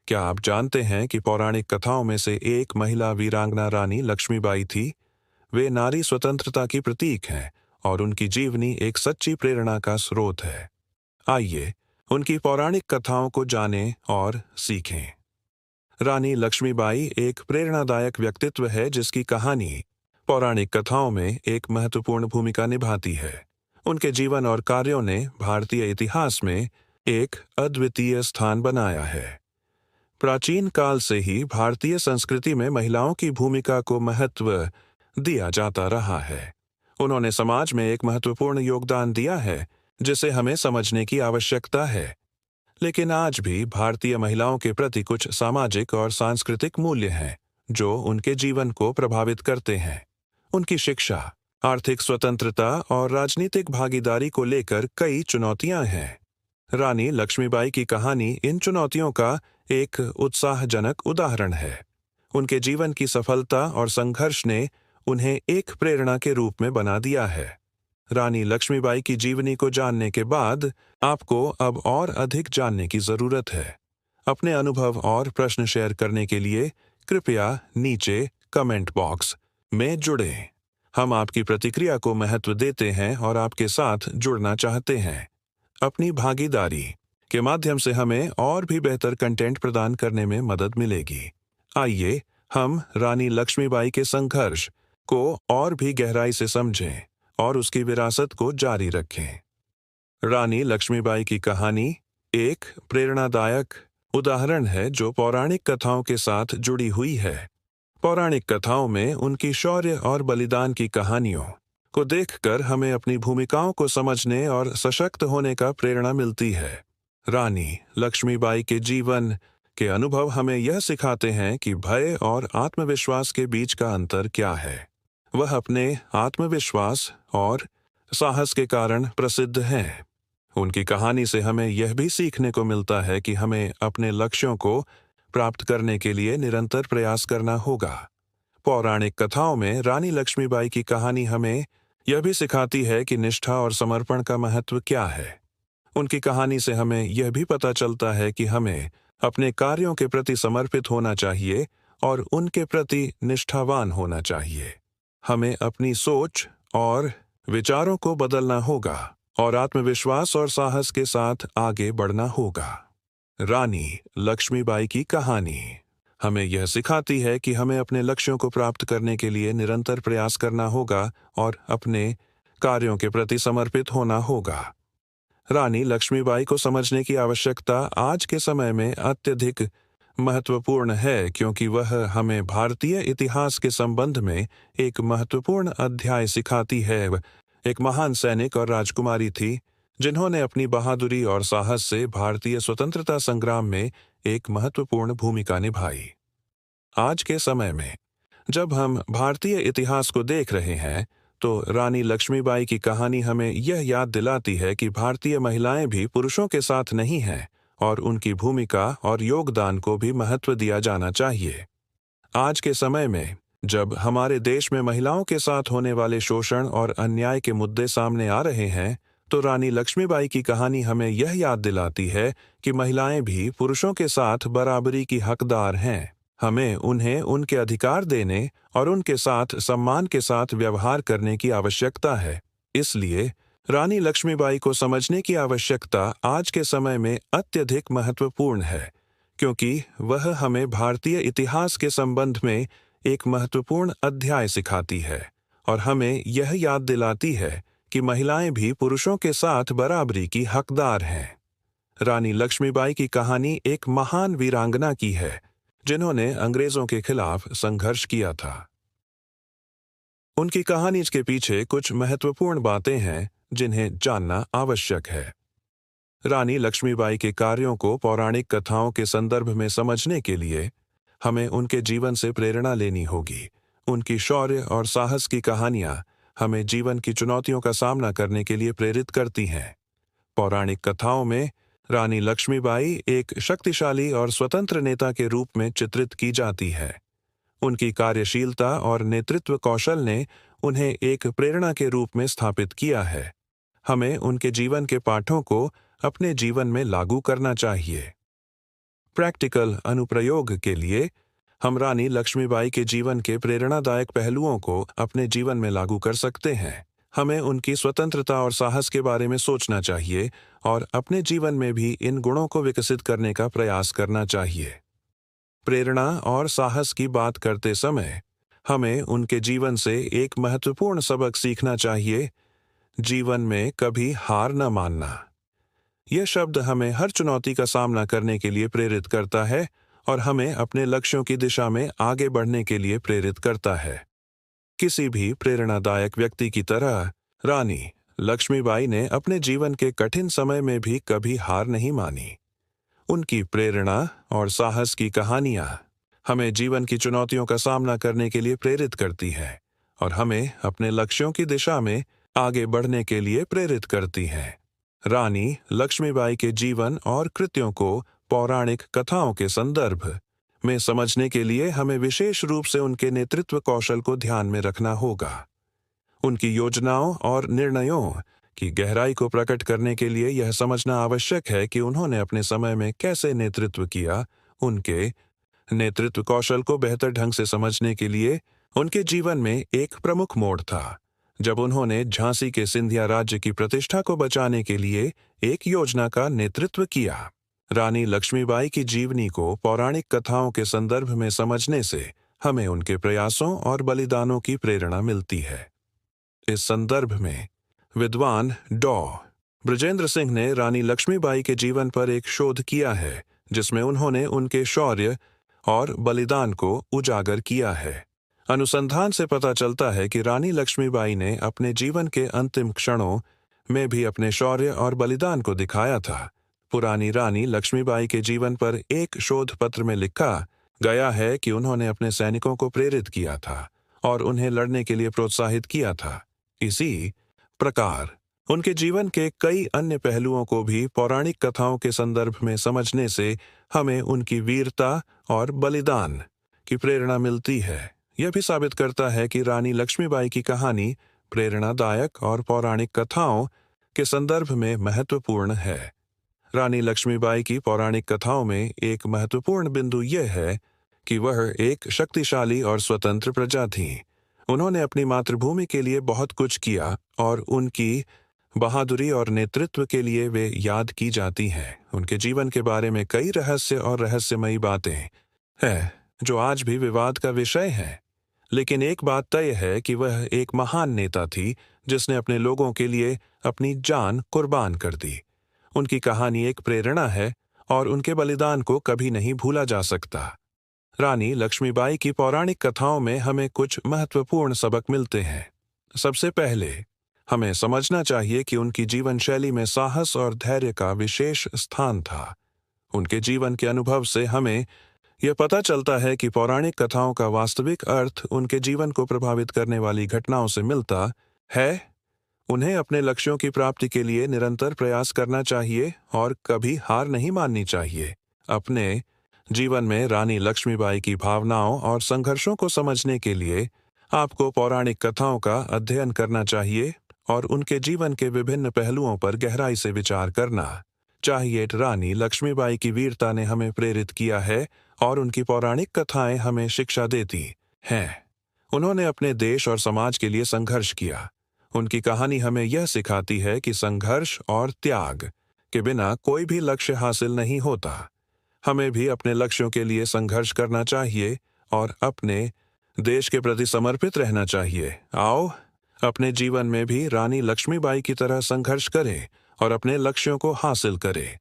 क्या आप जानते हैं कि पौराणिक कथाओं में से एक महिला वीरांगना रानी लक्ष्मीबाई थी? वे नारी स्वतंत्रता की प्रतीक हैं और उनकी जीवनी एक सच्ची प्रेरणा का स्रोत है। आइए, उनकी पौराणिक कथाओं को जानें और सीखें। रानी लक्ष्मीबाई एक प्रेरणादायक व्यक्तित्व है जिसकी कहानी पौराणिक कथाओं में एक महत्वपूर्ण भूमिका निभाती है। उनके जीवन और कार्यों ने भारतीय इतिहास में एक अद्वितीय स्थान बनाया है। प्राचीन काल से ही भारतीय संस्कृति में महिलाओं की भूमिका को महत्व दिया जाता रहा है। उन्होंने समाज में एक महत्वपूर्ण योगदान दिया है जिसे हमें समझने की आवश्यकता है। लेकिन आज भी भारतीय महिलाओं के प्रति कुछ सामाजिक और सांस्कृतिक मूल्य हैं जो उनके जीवन को प्रभावित करते हैं। उनकी शिक्षा, आर्थिक स्वतंत्रता और राजनीतिक भागीदारी को लेकर कई चुनौतियां हैं। रानी लक्ष्मीबाई की कहानी इन चुनौतियों का एक उत्साहजनक उदाहरण है। उनके जीवन की सफलता और संघर्ष ने उन्हें एक प्रेरणा के रूप में बना दिया है। रानी लक्ष्मीबाई की जीवनी को जानने के बाद आपको अब और अधिक जानने की जरूरत है। अपने अनुभव और प्रश्न शेयर करने के लिए कृपया नीचे कमेंट बॉक्स में जुड़ें। हम आपकी प्रतिक्रिया को महत्व देते हैं और आपके साथ जुड़ना चाहते हैं। अपनी भागीदारी के माध्यम से हमें और भी बेहतर कंटेंट प्रदान करने में मदद मिलेगी। आइए हम रानी लक्ष्मीबाई के संघर्ष को और भी गहराई से समझें और उसकी विरासत को जारी रखें। रानी लक्ष्मीबाई की कहानी एक प्रेरणादायक उदाहरण है जो पौराणिक कथाओं के साथ जुड़ी हुई है। पौराणिक कथाओं में उनकी शौर्य और बलिदान की कहानियों को देखकर हमें अपनी भूमिकाओं को समझने और सशक्त होने का प्रेरणा मिलती है। रानी लक्ष्मीबाई के जीवन के अनुभव हमें यह सिखाते हैं कि भय और आत्मविश्वास के बीच का अंतर क्या है। वह अपने आत्मविश्वास और साहस के कारण प्रसिद्ध हैं। उनकी कहानी से हमें यह भी सीखने को मिलता है कि हमें अपने लक्ष्यों को प्राप्त करने के लिए निरंतर प्रयास करना होगा। पौराणिक कथाओं में रानी लक्ष्मीबाई की कहानी हमें यह भी सिखाती है कि निष्ठा और समर्पण का महत्व क्या है। उनकी कहानी से हमें यह भी पता चलता है कि हमें अपने कार्यों के प्रति समर्पित होना चाहिए और उनके प्रति निष्ठावान होना चाहिए। हमें अपनी सोच और विचारों को बदलना होगा और आत्मविश्वास और साहस के साथ आगे बढ़ना होगा। रानी लक्ष्मीबाई की कहानी हमें यह सिखाती है कि हमें अपने लक्ष्यों को प्राप्त करने के लिए निरंतर प्रयास करना होगा और अपने कार्यों के प्रति समर्पित होना होगा। रानी लक्ष्मीबाई को समझने की आवश्यकता आज के समय में अत्यधिक महत्वपूर्ण है क्योंकि वह हमें भारतीय इतिहास के संबंध में एक महत्वपूर्ण अध्याय सिखाती है। एक महान सैनिक और राजकुमारी थी जिन्होंने अपनी बहादुरी और साहस से भारतीय स्वतंत्रता संग्राम में एक महत्वपूर्ण भूमिका निभाई। आज के समय में जब हम भारतीय इतिहास को देख रहे हैं तो रानी लक्ष्मीबाई की कहानी हमें यह याद दिलाती है कि भारतीय महिलाएं भी पुरुषों के साथ नहीं हैं और उनकी भूमिका और योगदान को भी महत्व दिया जाना चाहिए। आज के समय में जब हमारे देश में महिलाओं के साथ होने वाले शोषण और अन्याय के मुद्दे सामने आ रहे हैं तो रानी लक्ष्मीबाई की कहानी हमें यह याद दिलाती है कि महिलाएं भी पुरुषों के साथ बराबरी की हकदार हैं। हमें उन्हें उनके अधिकार देने और उनके साथ सम्मान के साथ व्यवहार करने की आवश्यकता है। इसलिए रानी लक्ष्मीबाई को समझने की आवश्यकता आज के समय में अत्यधिक महत्वपूर्ण है क्योंकि वह हमें भारतीय इतिहास के संबंध में एक महत्वपूर्ण अध्याय सिखाती है और हमें यह याद दिलाती है कि महिलाएं भी पुरुषों के साथ बराबरी की हकदार हैं। रानी लक्ष्मीबाई की कहानी एक महान वीरांगना की है जिन्होंने अंग्रेजों के खिलाफ संघर्ष किया था। उनकी कहानी के पीछे कुछ महत्वपूर्ण बातें हैं जिन्हें जानना आवश्यक है। रानी लक्ष्मीबाई के कार्यों को पौराणिक कथाओं के संदर्भ में समझने के लिए हमें उनके जीवन से प्रेरणा लेनी होगी। उनकी शौर्य और साहस की कहानियां हमें जीवन की चुनौतियों का सामना करने के लिए प्रेरित करती हैं। पौराणिक कथाओं में रानी लक्ष्मीबाई एक शक्तिशाली और स्वतंत्र नेता के रूप में चित्रित की जाती है। उनकी कार्यशीलता और नेतृत्व कौशल ने उन्हें एक प्रेरणा के रूप में स्थापित किया है। हमें उनके जीवन के पाठों को अपने जीवन में लागू करना चाहिए। प्रैक्टिकल अनुप्रयोग के लिए हम रानी लक्ष्मीबाई के जीवन के प्रेरणादायक पहलुओं को अपने जीवन में लागू कर सकते हैं। हमें उनकी स्वतंत्रता और साहस के बारे में सोचना चाहिए और अपने जीवन में भी इन गुणों को विकसित करने का प्रयास करना चाहिए। प्रेरणा और साहस की बात करते समय हमें उनके जीवन से एक महत्वपूर्ण सबक सीखना चाहिए। जीवन में कभी हार न मानना। यह शब्द हमें हर चुनौती का सामना करने के लिए प्रेरित करता है और हमें अपने लक्ष्यों की दिशा में आगे बढ़ने के लिए प्रेरित करता है। किसी भी प्रेरणादायक व्यक्ति की तरह रानी लक्ष्मीबाई ने अपने जीवन के कठिन समय में भी कभी हार नहीं मानी। उनकी प्रेरणा और साहस की कहानियां हमें जीवन की चुनौतियों का सामना करने के लिए प्रेरित करती हैं और हमें अपने लक्ष्यों की दिशा में आगे बढ़ने के लिए प्रेरित करती हैं। रानी लक्ष्मीबाई के जीवन और कृत्यों को पौराणिक कथाओं के संदर्भ में समझने के लिए हमें विशेष रूप से उनके नेतृत्व कौशल को ध्यान में रखना होगा। उनकी योजनाओं और निर्णयों की गहराई को प्रकट करने के लिए यह समझना आवश्यक है कि उन्होंने अपने समय में कैसे नेतृत्व किया। उनके नेतृत्व कौशल को बेहतर ढंग से समझने के लिए उनके जीवन में एक प्रमुख मोड़ था जब उन्होंने झांसी के सिंधिया राज्य की प्रतिष्ठा को बचाने के लिए एक योजना का नेतृत्व किया। रानी लक्ष्मीबाई की जीवनी को पौराणिक कथाओं के संदर्भ में समझने से हमें उनके प्रयासों और बलिदानों की प्रेरणा मिलती है। इस संदर्भ में विद्वान डॉ. बृजेंद्र सिंह ने रानी लक्ष्मीबाई के जीवन पर एक शोध किया है जिसमें उन्होंने उनके शौर्य और बलिदान को उजागर किया है। अनुसंधान से पता चलता है कि रानी लक्ष्मीबाई ने अपने जीवन के अंतिम क्षणों में भी अपने शौर्य और बलिदान को दिखाया था। पुरानी रानी लक्ष्मीबाई के जीवन पर एक शोध पत्र में लिखा गया है कि उन्होंने अपने सैनिकों को प्रेरित किया था और उन्हें लड़ने के लिए प्रोत्साहित किया था। इसी प्रकार उनके जीवन के कई अन्य पहलुओं को भी पौराणिक कथाओं के संदर्भ में समझने से हमें उनकी वीरता और बलिदान की प्रेरणा मिलती है। यह भी साबित करता है कि रानी लक्ष्मीबाई की कहानी प्रेरणादायक और पौराणिक कथाओं के संदर्भ में महत्वपूर्ण है। रानी लक्ष्मीबाई की पौराणिक कथाओं में एक महत्वपूर्ण बिंदु यह है कि वह एक शक्तिशाली और स्वतंत्र प्रजा थीं। उन्होंने अपनी मातृभूमि के लिए बहुत कुछ किया और उनकी बहादुरी और नेतृत्व के लिए वे याद की जाती हैं। उनके जीवन के बारे में कई रहस्य और रहस्यमयी बातें हैं जो आज भी विवाद का विषय हैं, लेकिन एक बात तय है कि वह एक महान नेता थी जिसने अपने लोगों के लिए अपनी जान कुर्बान कर दी। उनकी कहानी एक प्रेरणा है और उनके बलिदान को कभी नहीं भूला जा सकता। रानी लक्ष्मीबाई की पौराणिक कथाओं में हमें कुछ महत्वपूर्ण सबक मिलते हैं। सबसे पहले हमें समझना चाहिए कि उनकी जीवन शैली में साहस और धैर्य का विशेष स्थान था। उनके जीवन के अनुभव से हमें यह पता चलता है कि पौराणिक कथाओं का वास्तविक अर्थ उनके जीवन को प्रभावित करने वाली घटनाओं से मिलता है। उन्हें अपने लक्ष्यों की प्राप्ति के लिए निरंतर प्रयास करना चाहिए और कभी हार नहीं माननी चाहिए। अपने जीवन में रानी लक्ष्मीबाई की भावनाओं और संघर्षों को समझने के लिए आपको पौराणिक कथाओं का अध्ययन करना चाहिए और उनके जीवन के विभिन्न पहलुओं पर गहराई से विचार करना चाहिए। रानी लक्ष्मीबाई की वीरता ने हमें प्रेरित किया है और उनकी पौराणिक कथाएं हमें शिक्षा देती हैं। उन्होंने अपने देश और समाज के लिए संघर्ष किया। उनकी कहानी हमें यह सिखाती है कि संघर्ष और त्याग के बिना कोई भी लक्ष्य हासिल नहीं होता। हमें भी अपने लक्ष्यों के लिए संघर्ष करना चाहिए और अपने देश के प्रति समर्पित रहना चाहिए। आओ अपने जीवन में भी रानी लक्ष्मीबाई की तरह संघर्ष करें और अपने लक्ष्यों को हासिल करें।